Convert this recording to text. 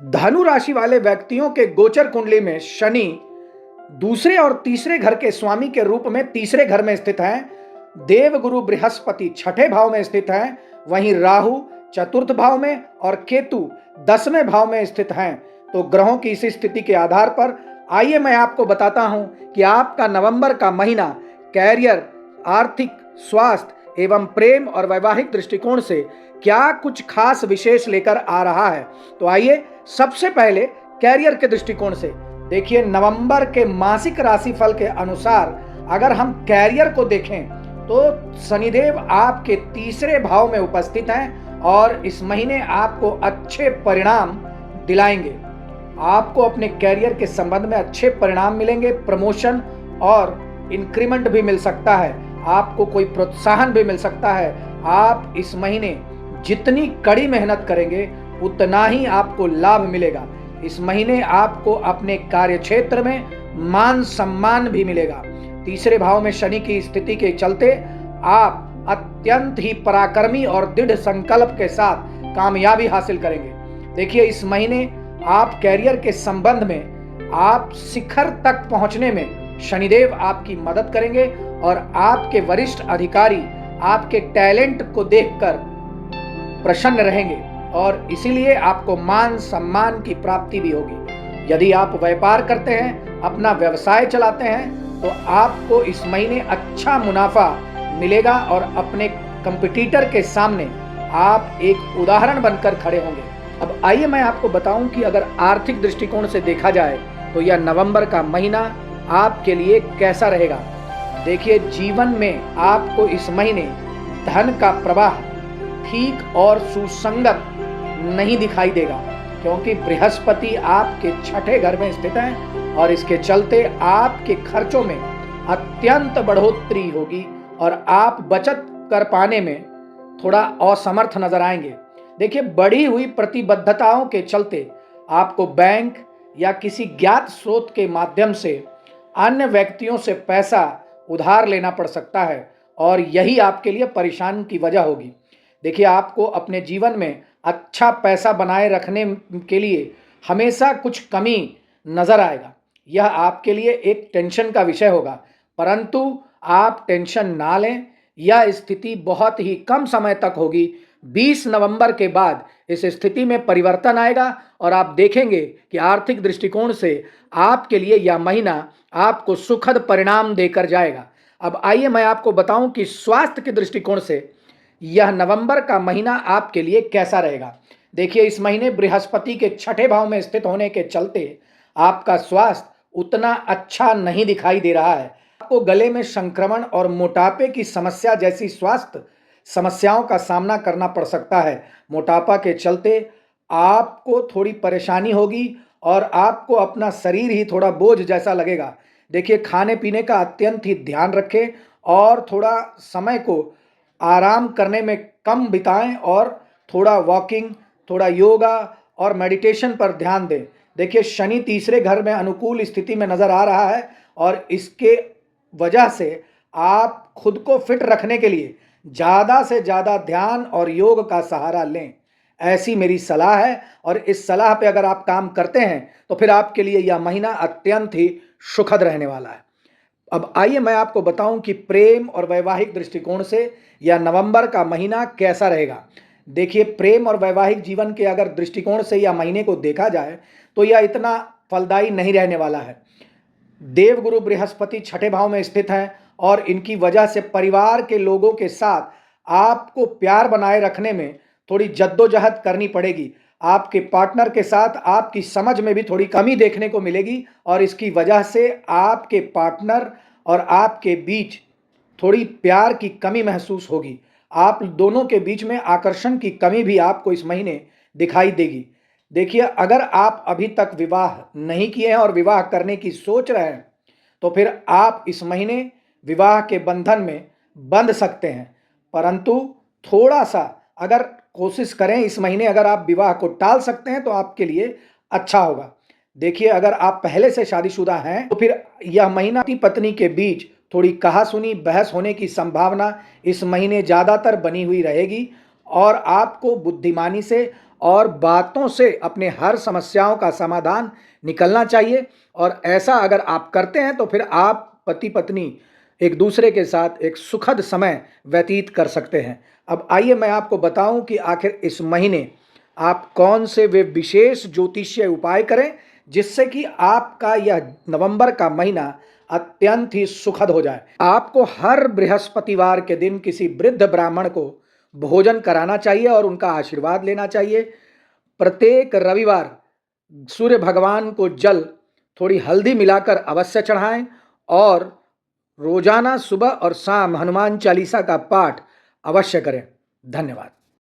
धनु राशि वाले व्यक्तियों के गोचर कुंडली में शनि दूसरे और तीसरे घर के स्वामी के रूप में तीसरे घर में स्थित है। देवगुरु बृहस्पति छठे भाव में स्थित है, वहीं राहु चतुर्थ भाव में और केतु 10वें भाव में स्थित हैं। तो ग्रहों की इस स्थिति के आधार पर आइए मैं आपको बताता हूं कि आपका नवंबर का महीना कैरियर, आर्थिक, स्वास्थ्य एवं प्रेम और वैवाहिक दृष्टिकोण से क्या कुछ खास विशेष लेकर आ रहा है। तो आइए सबसे पहले कैरियर के दृष्टिकोण से देखिए, नवंबर के मासिक राशिफल के अनुसार अगर हम कैरियर को देखें तो शनिदेव आपके तीसरे भाव में उपस्थित हैं और इस महीने आपको अच्छे परिणाम दिलाएंगे। आपको अपने कैरियर के संबंध में अच्छे परिणाम मिलेंगे, प्रमोशन और इंक्रीमेंट भी मिल सकता है, आपको कोई प्रोत्साहन भी मिल सकता है। आप इस महीने जितनी कड़ी मेहनत करेंगे उतना ही आपको लाभ मिलेगा। इस महीने आपको अपने कार्य क्षेत्र में मान सम्मान भी मिलेगा। तीसरे भाव में शनि की स्थिति के चलते आप अत्यंत ही पराक्रमी और दृढ़ संकल्प के साथ कामयाबी हासिल करेंगे। देखिए, इस महीने आप कैरियर के संबंध में आप शिखर तक पहुंचने में शनिदेव आपकी मदद करेंगे और आपके वरिष्ठ अधिकारी आपके टैलेंट को देखकर प्रसन्न रहेंगे और इसीलिए आपको मान सम्मान की प्राप्ति भी होगी। यदि आप व्यापार करते हैं, अपना व्यवसाय चलाते हैं, तो आपको इस महीने अच्छा मुनाफा मिलेगा और अपने कंपटीटर के सामने आप एक उदाहरण बनकर खड़े होंगे। अब आइए मैं आपको बताऊं कि अगर आर्थिक दृष्टिकोण से देखा जाए तो यह नवंबर का महीना आपके लिए कैसा रहेगा। देखिए, जीवन में आपको इस महीने धन का प्रवाह ठीक और सुसंगत नहीं दिखाई देगा, क्योंकि बृहस्पति आपके छठे घर में स्थित है और इसके चलते आपके खर्चों में अत्यंत बढ़ोतरी होगी और आप बचत कर पाने में थोड़ा असमर्थ नजर आएंगे। देखिए, बढ़ी हुई प्रतिबद्धताओं के चलते आपको बैंक या किसी ज्ञात स्रोत के माध्यम से अन्य व्यक्तियों से पैसा उधार लेना पड़ सकता है और यही आपके लिए परेशानी की वजह होगी। देखिए, आपको अपने जीवन में अच्छा पैसा बनाए रखने के लिए हमेशा कुछ कमी नजर आएगा। यह आपके लिए एक टेंशन का विषय होगा, परंतु आप टेंशन ना लें। यह स्थिति बहुत ही कम समय तक होगी। 20 नवंबर के बाद इस स्थिति में परिवर्तन आएगा और आप देखेंगे कि आर्थिक दृष्टिकोण से आपके लिए यह महीना आपको सुखद परिणाम देकर जाएगा। अब आइए मैं आपको बताऊं कि स्वास्थ्य के दृष्टिकोण से यह नवंबर का महीना आपके लिए कैसा रहेगा। देखिए, इस महीने बृहस्पति के छठे भाव में स्थित होने के चलते आपका स्वास्थ्य उतना अच्छा नहीं दिखाई दे रहा है। आपको गले में संक्रमण और मोटापे की समस्या जैसी स्वास्थ्य समस्याओं का सामना करना पड़ सकता है। मोटापा के चलते आपको थोड़ी परेशानी होगी और आपको अपना शरीर ही थोड़ा बोझ जैसा लगेगा। देखिए, खाने पीने का अत्यंत ही ध्यान रखें और थोड़ा समय को आराम करने में कम बिताएं और थोड़ा वॉकिंग, थोड़ा योगा और मेडिटेशन पर ध्यान दें। देखिए, शनि तीसरे घर में अनुकूल स्थिति में नजर आ रहा है और इसके वजह से आप खुद को फिट रखने के लिए ज़्यादा से ज़्यादा ध्यान और योग का सहारा लें, ऐसी मेरी सलाह है। और इस सलाह पे अगर आप काम करते हैं तो फिर आपके लिए यह महीना अत्यंत ही सुखद रहने वाला है। अब आइए मैं आपको बताऊं कि प्रेम और वैवाहिक दृष्टिकोण से यह नवंबर का महीना कैसा रहेगा। देखिए, प्रेम और वैवाहिक जीवन के अगर दृष्टिकोण से यह महीने को देखा जाए तो यह इतना फलदायी नहीं रहने वाला है। देवगुरु बृहस्पति छठे भाव में स्थित हैं और इनकी वजह से परिवार के लोगों के साथ आपको प्यार बनाए रखने में थोड़ी जद्दोजहद करनी पड़ेगी। आपके पार्टनर के साथ आपकी समझ में भी थोड़ी कमी देखने को मिलेगी और इसकी वजह से आपके पार्टनर और आपके बीच थोड़ी प्यार की कमी महसूस होगी। आप दोनों के बीच में आकर्षण की कमी भी आपको इस महीने दिखाई देगी। देखिए, अगर आप अभी तक विवाह नहीं किए हैं और विवाह करने की सोच रहे हैं तो फिर आप इस महीने विवाह के बंधन में बंध सकते हैं, परंतु थोड़ा सा अगर कोशिश करें इस महीने अगर आप विवाह को टाल सकते हैं तो आपके लिए अच्छा होगा। देखिए, अगर आप पहले से शादीशुदा हैं तो फिर यह महीना पति पत्नी के बीच थोड़ी कहासुनी बहस होने की संभावना इस महीने ज़्यादातर बनी हुई रहेगी और आपको बुद्धिमानी से और बातों से अपने हर समस्याओं का समाधान निकलना चाहिए। और ऐसा अगर आप करते हैं तो फिर आप पति पत्नी एक दूसरे के साथ एक सुखद समय व्यतीत कर सकते हैं। अब आइए मैं आपको बताऊं कि आखिर इस महीने आप कौन से वे विशेष ज्योतिषीय उपाय करें जिससे कि आपका यह नवंबर का महीना अत्यंत ही सुखद हो जाए। आपको हर बृहस्पतिवार के दिन किसी वृद्ध ब्राह्मण को भोजन कराना चाहिए और उनका आशीर्वाद लेना चाहिए। प्रत्येक रविवार सूर्य भगवान को जल थोड़ी हल्दी मिलाकर अवश्य चढ़ाएं और रोजाना सुबह और शाम हनुमान चालीसा का पाठ अवश्य करें। धन्यवाद।